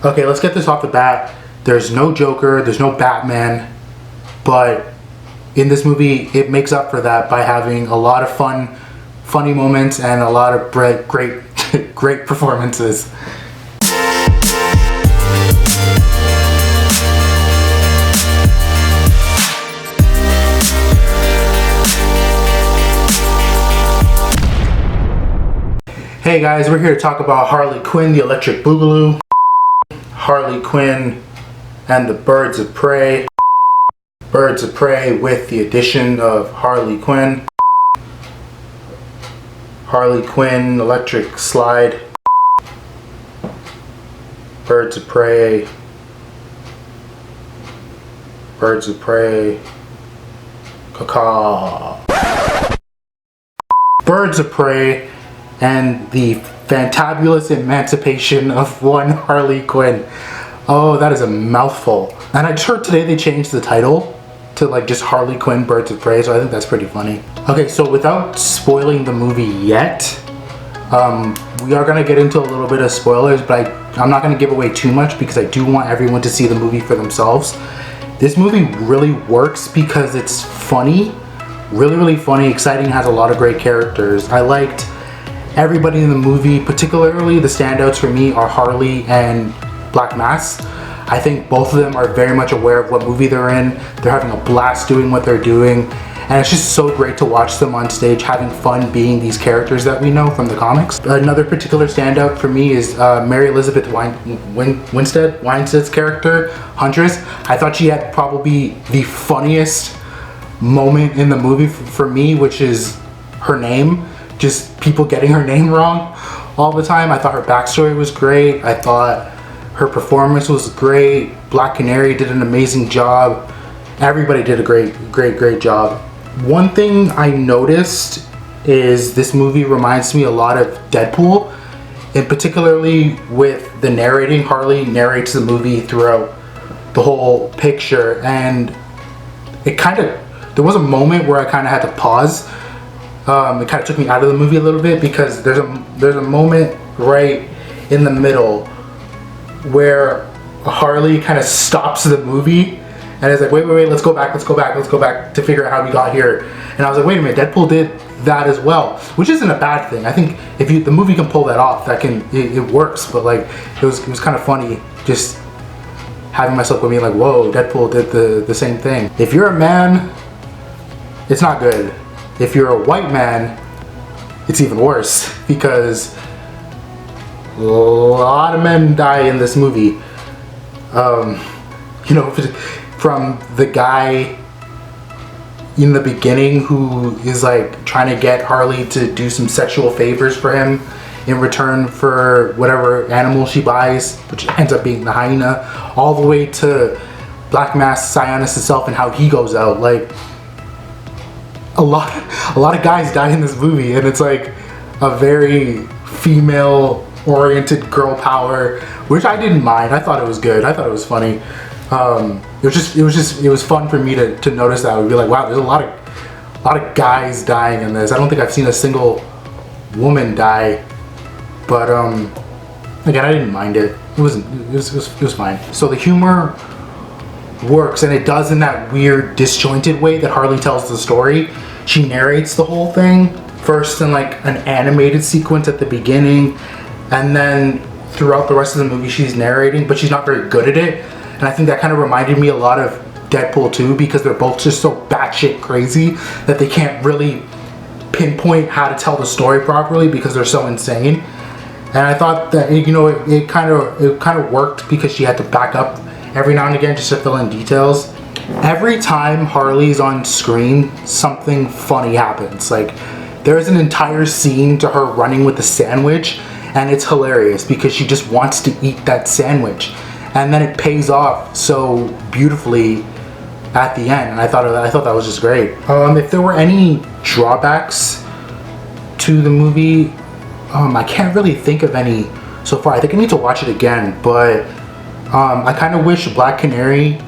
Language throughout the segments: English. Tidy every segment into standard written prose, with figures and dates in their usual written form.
Okay, let's get this off the bat. There's no Joker, there's no Batman, but in this movie, it makes up for that by having a lot of funny moments and a lot of great great performances. Hey guys, we're here to talk about Harley Quinn, the Electric Boogaloo, Harley Quinn and the Birds of Prey. Birds of Prey with the addition of Harley Quinn. Harley Quinn, Electric Slide. Birds of Prey. Birds of Prey. Caw. Birds of Prey and the fantabulous emancipation of one Harley Quinn. Oh, that is a mouthful. And I just heard today they changed the title to like just Harley Quinn Birds of Prey, so I think that's pretty funny. Okay, so without spoiling the movie yet, we are gonna get into a little bit of spoilers, but I'm not gonna give away too much because I do want everyone to see the movie for themselves. This movie really works because it's funny, really funny, exciting, has a lot of great characters. I liked everybody in the movie, particularly the standouts for me are Harley and Black Mass. I think both of them are very much aware of what movie they're in. They're having a blast doing what they're doing. And it's just so great to watch them on stage having fun being these characters that we know from the comics. Another particular standout for me is Mary Elizabeth Winstead's character, Huntress. I thought she had probably the funniest moment in the movie for me, which is her name. Just people getting her name wrong all the time. I thought her backstory was great. I thought her performance was great. Black Canary did an amazing job. Everybody did a great job. One thing I noticed is this movie reminds me a lot of Deadpool, and particularly with the narrating. Harley narrates the movie throughout the whole picture, and there was a moment where I kind of had to pause. It kind of took me out of the movie a little bit because there's a moment right in the middle where Harley kind of stops the movie and is like, wait, let's go back to figure out how we got here. And I was like, wait a minute, Deadpool did that as well, which isn't a bad thing. I think if the movie can pull that off, it works. But like, it was kind of funny just having myself with me like, whoa, Deadpool did the same thing. If you're a man, it's not good. If you're a white man, it's even worse because a lot of men die in this movie. From the guy in the beginning who is like trying to get Harley to do some sexual favors for him in return for whatever animal she buys, which ends up being the hyena, all the way to Black Mass Sionis itself and how he goes out. Like, a lot of guys die in this movie, and it's like a very female oriented girl power, which I didn't mind. I thought it was good. I thought it was funny. It was fun for me to notice that. I would be like, wow, there's a lot of guys dying in this. I don't think I've seen a single woman die, but again, I didn't mind it. It was fine. So the humor works, and it does in that weird disjointed way that Harley tells the story. She narrates the whole thing first in like an animated sequence at the beginning, and then throughout the rest of the movie she's narrating, but she's not very good at it. And I think that kind of reminded me a lot of Deadpool 2 because they're both just so batshit crazy that they can't really pinpoint how to tell the story properly because they're so insane. And I thought that it kind of worked because she had to back up every now and again just to fill in details. Every time Harley's on screen, something funny happens. Like, there's an entire scene to her running with the sandwich, and it's hilarious because she just wants to eat that sandwich, and then it pays off so beautifully at the end. And I thought that was just great. If there were any drawbacks to the movie, I can't really think of any so far. I think I need to watch it again, but I kind of wish Black Canary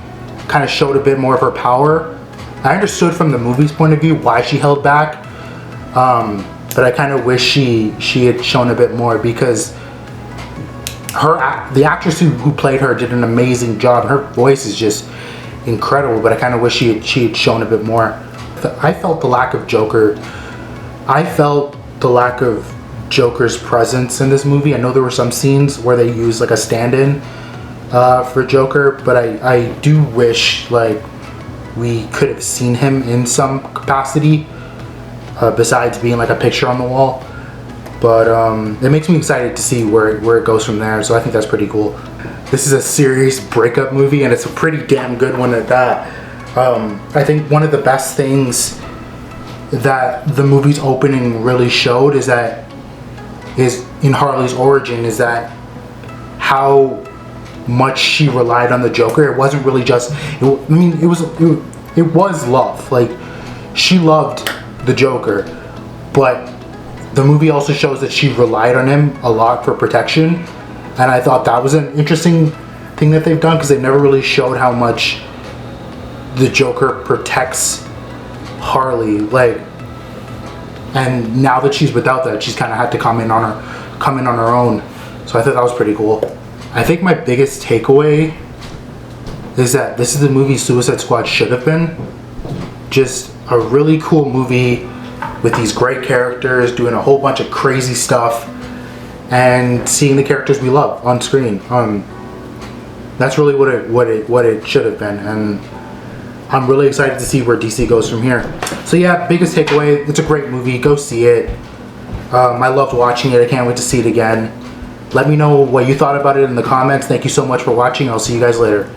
kind of showed a bit more of her power. I understood from the movie's point of view why she held back, but I kind of wish she had shown a bit more because the actress who played her did an amazing job. Her voice is just incredible, but I kind of wish she had shown a bit more. I felt the lack of Joker's presence in this movie. I know there were some scenes where they used like a stand-in for Joker, but I do wish like we could have seen him in some capacity besides being like a picture on the wall. But it makes me excited to see where it goes from there, so I think that's pretty cool. This is a serious breakup movie, and it's a pretty damn good one at that. I think one of the best things that the movie's opening really showed is in Harley's origin, is that how much she relied on the Joker. It wasn't really just, it was love. Like, she loved the Joker, but the movie also shows that she relied on him a lot for protection, and I thought that was an interesting thing that they've done, because they've never really showed how much the Joker protects Harley, like, and now that she's without that, she's kind of had to come in on her own. So I thought that was pretty cool. I think my biggest takeaway is that this is the movie Suicide Squad should have been. Just a really cool movie with these great characters doing a whole bunch of crazy stuff and seeing the characters we love on screen. That's really what it should have been, and I'm really excited to see where DC goes from here. So yeah, biggest takeaway, it's a great movie, go see it. I loved watching it, I can't wait to see it again. Let me know what you thought about it in the comments. Thank you so much for watching, I'll see you guys later.